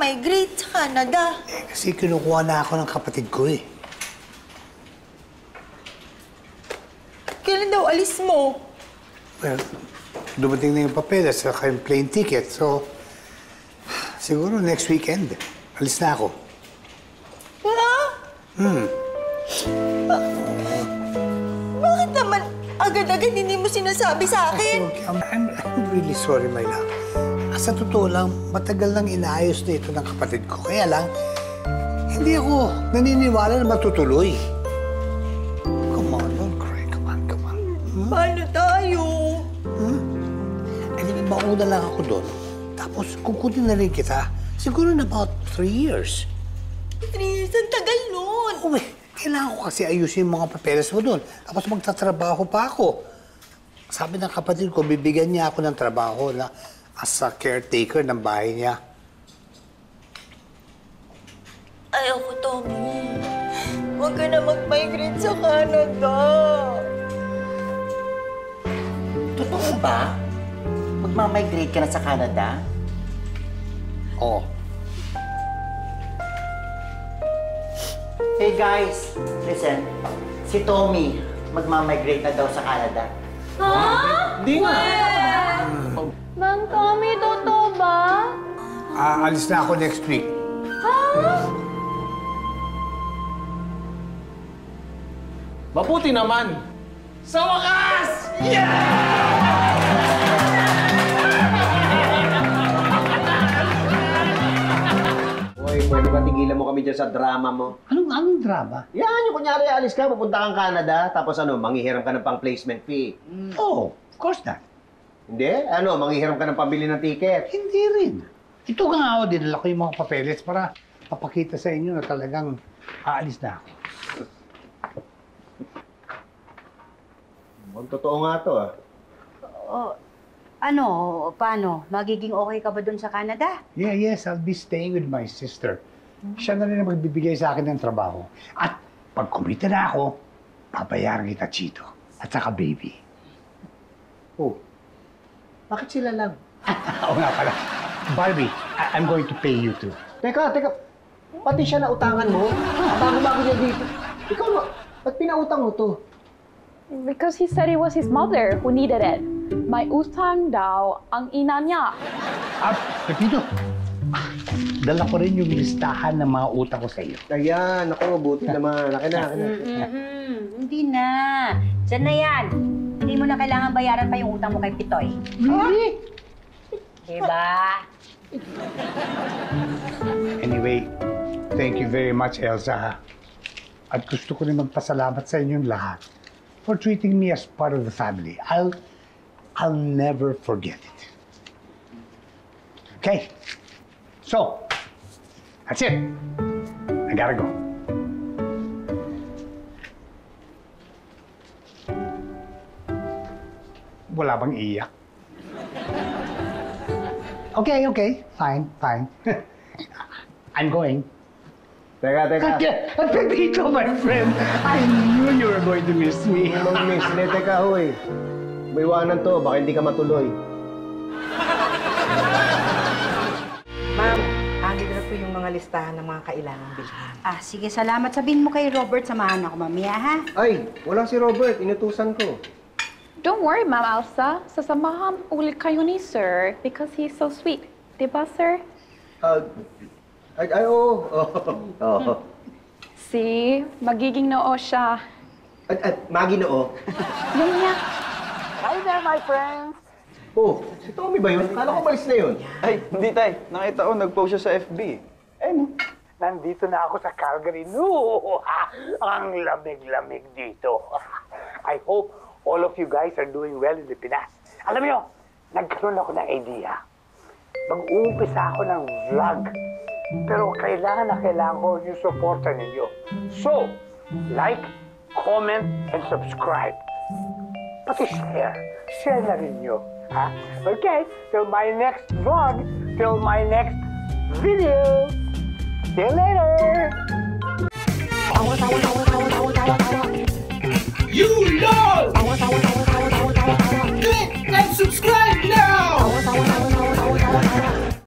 magmamigrate sa Canada? Kasi kinukuha na ako ng kapatid ko eh. Kailan daw alis mo? Well, dumating na yung papeles at yung plane ticket, so siguro next weekend, alis na ako. Ha? Bakit naman agad-agad hindi mo sinasabi sa akin? Okay, I'm really sorry, my love. Sa totoo lang, matagal nang inaayos na ito ng kapatid ko. Kaya lang, hindi ako naniniwala na matutuloy. Come on, don't cry. Come on, come on. Paano tayo? Eh, di ba mauna lang ako doon. Tapos, kukunin na rin kita. Siguro in about 3 years. 3 years, ang tagal nun. Oh, eh, kailangan ko kasi ayusin yung mga papeles mo doon. Tapos magtatrabaho pa ako. Sabi ng kapatid ko, bibigyan niya ako ng trabaho na as a caretaker ng bahay niya. Ayoko, Tommy. Huwag ka na mag-migrate sa Canada. Totoo ba? Magmamigrate ka na sa Canada? Oo. Hey guys, listen. Si Tommy, magmamigrate na daw sa Canada. Hindi nga. Mang Tommy, totoo ba? Alis na ako next week. Mabuti naman. Sa wakas! Hoy, pwede ba tigilan mo kami dyan sa drama mo? Anong drama? Yan, yung kunyari alis ka, pupunta kang Canada, tapos ano, manghihiram ka ng pang-placement fee. Oh, of course not. Hindi? Ano, manghihiram ka ng pambili ng ticket. Hindi rin. Ito nga ako, dinala ko yung mga papeles para papakita sa inyo na talagang aalis na ako. Ang totoo nga to, ah. Paano? Magiging okay ka ba doon sa Canada? Yes, I'll be staying with my sister. Siya na rin ang magbibigay sa akin ng trabaho. At pag kumita na ako, papayaran kita, Chito. At saka baby. Oh, bakit sila lang? Oo nga pala. Barbie, I'm going to pay you too. Teka, pati siya na utangan mo? Bago-bago niya dito. Ikaw na, ba't pinautang mo to? Because he said it was his mother who needed it. May utang daw ang ina niya. Pepito, dala ko rin yung listahan ng mga utang ko sa iyo. Ayan, ako, buti naman. Akin na. Hindi na. Diyan na yan. Hindi mo na kailangan bayaran pa yung utang mo kay Pitoy. Really? Diba? Anyway, thank you very much, Elsa. At gusto ko rin magpasalamat sa inyong lahat for treating me as part of the family. I'll never forget it. Okay? So, that's it. I gotta go. Wala bang iyak? Okay. Fine. I'm going. Teka. Pepito, my friend. I knew you were going to miss me. Mag-miss. Teka, hoy. May iwanan to, baka hindi ka matuloy. Ma'am, andito na po yung mga listahan ng mga kailangang bilhin. Sige, salamat. Sabihin mo kay Robert, samahan ako mamaya, ha? Ay, walang si Robert. Inutusan ko. Don't worry, Ma'am Elsa. Sasamahan ulit kayo ni Sir because he's so sweet. Diba, Sir? Oo. See? Magiging noo siya. Magi noo. Yun niya. Hi there, my friends! Oh, si Tommy ba yun? Kala ko malis na yun. Ay, hindi tay. Nakita ko, nag-post siya sa FB. Nandito na ako sa Calgary. No! Ang lamig-lamig dito. I hope all of you guys are doing well in the Pinas. Alam niyo, nagkaroon ako ng idea. Mag-uumpisa ako ng vlog. Pero kailangan ko yung supporta ninyo. So, like, comment, and subscribe. Pati share. Share na rin nyo. Ha? Okay, till my next vlog, till my next video. See you later! You love!